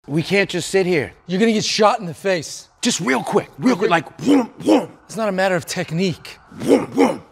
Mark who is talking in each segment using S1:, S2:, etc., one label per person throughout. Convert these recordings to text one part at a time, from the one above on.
S1: We can't just sit here.
S2: You're gonna get shot in the face.
S1: Just real quick, like, whoom, whoom.
S2: It's not a matter of technique.
S1: Whoom, whoom.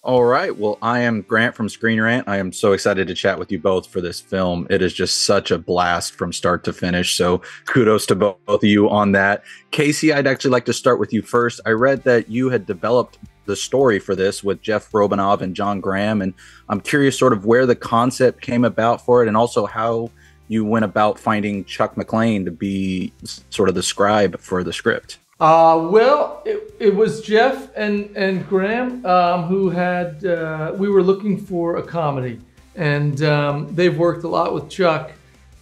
S3: All right. Well, I am Grant from Screen Rant. I am so excited to chat with you both for this film. It is just such a blast from start to finish. So kudos to both of you on that. Casey, I'd actually like to start with you first. I read that you had developed the story for this with Jeff Robinov and John Graham. And I'm curious sort of where the concept came about for it and also how you went about finding Chuck McClane to be sort of the scribe for the script.
S2: Well, it was Jeff and Graham who had, we were looking for a comedy, and they've worked a lot with Chuck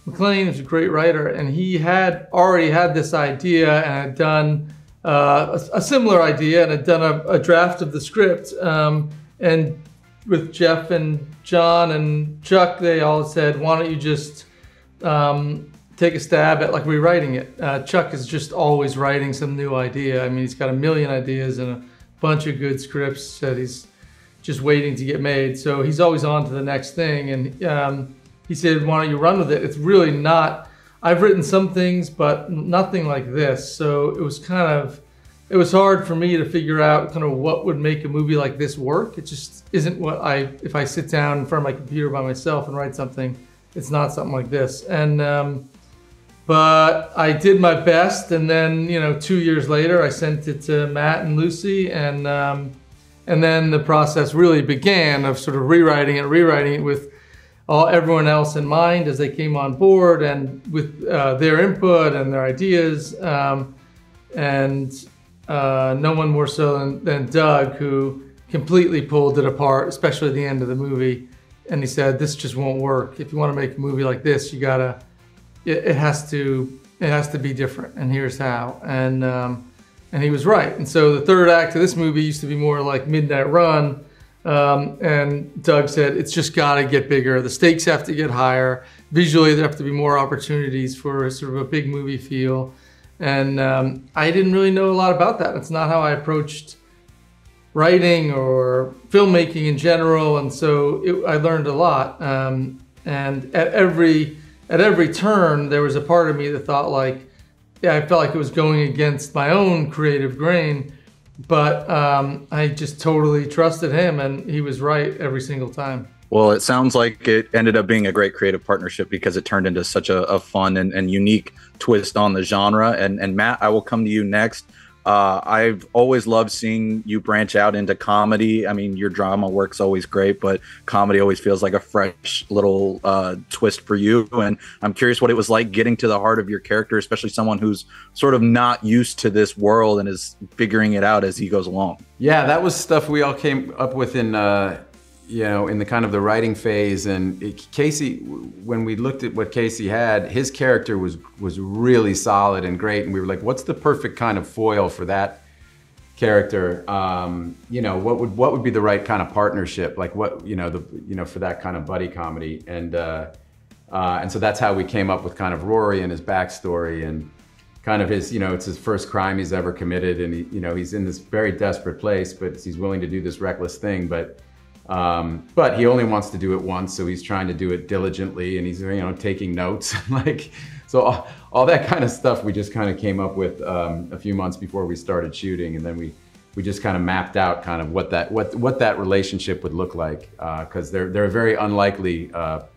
S2: McClane, who's a great writer, and he had already had this idea and had done a similar idea and had done a draft of the script. And with Jeff and John and Chuck, they all said, why don't you just take a stab at like rewriting it. Chuck is just always writing some new idea. I mean, he's got a million ideas and a bunch of good scripts that he's just waiting to get made. So he's always on to the next thing. And he said, why don't you run with it? It's really not, I've written some things, but nothing like this. So it was it was hard for me to figure out kind of what would make a movie like this work. It just isn't what if I sit down in front of my computer by myself and write something, it's not something like this. And, but I did my best, and then 2 years later, I sent it to Matt and Lucy, and then the process really began of sort of rewriting it with everyone else in mind as they came on board, and with their input and their ideas, and no one more so than Doug, who completely pulled it apart, especially at the end of the movie, and he said, "This just won't work. If you want to make a movie like this, you gotta." It has to be different, and here's how. And he was right. And so the third act of this movie used to be more like Midnight Run. And Doug said, it's just got to get bigger. The stakes have to get higher. Visually, there have to be more opportunities for sort of a big movie feel. And I didn't really know a lot about that. It's not how I approached writing or filmmaking in general. And so I learned a lot. And at every turn, there was a part of me that thought like, yeah, I felt like it was going against my own creative grain, but I just totally trusted him, and he was right every single time.
S3: Well, it sounds like it ended up being a great creative partnership because it turned into such a fun and unique twist on the genre. And Matt, I will come to you next. I've always loved seeing you branch out into comedy. I mean, your drama work's always great, but comedy always feels like a fresh little twist for you. And I'm curious what it was like getting to the heart of your character, especially someone who's sort of not used to this world and is figuring it out as he goes along.
S4: Yeah, that was stuff we all came up with in in the kind of the writing phase. And Casey, when we looked at what Casey had, his character was really solid and great. And we were like, what's the perfect kind of foil for that character? What would be the right kind of partnership? Like for that kind of buddy comedy. And so that's how we came up with kind of Rory and his backstory and kind of his, it's his first crime he's ever committed. And he's in this very desperate place, but he's willing to do this reckless thing. But he only wants to do it once, so he's trying to do it diligently, and he's taking notes. So all that kind of stuff we just kind of came up with a few months before we started shooting, and then we just kind of mapped out kind of what that relationship would look like, because they're a very unlikely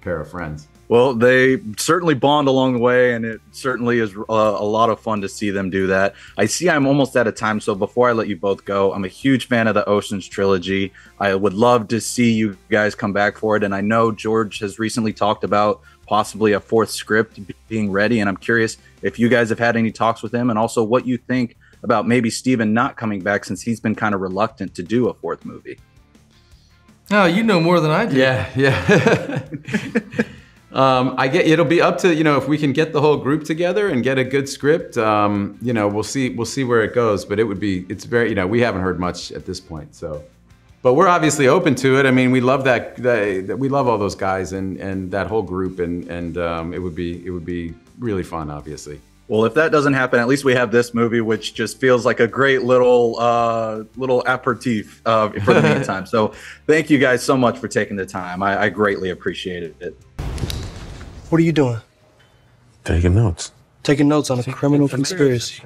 S4: pair of friends.
S3: Well, they certainly bond along the way, and it certainly is a lot of fun to see them do that. I see I'm almost out of time, so before I let you both go, I'm a huge fan of the Ocean's trilogy. I would love to see you guys come back for it, and I know George has recently talked about possibly a fourth script being ready, and I'm curious if you guys have had any talks with him, and also what you think about maybe Steven not coming back since he's been kind of reluctant to do a fourth movie.
S2: Oh, you know more than I do.
S4: Yeah. It'll be up to, if we can get the whole group together and get a good script, we'll see where it goes, but it's very, we haven't heard much at this point. So, but we're obviously open to it. I mean, we love we love all those guys and that whole group, and it would be really fun, obviously.
S3: Well, if that doesn't happen, at least we have this movie, which just feels like a great little aperitif for the meantime. So thank you guys so much for taking the time. I greatly appreciated it.
S1: What are you doing?
S5: Taking notes. taking notes on a criminal conspiracy.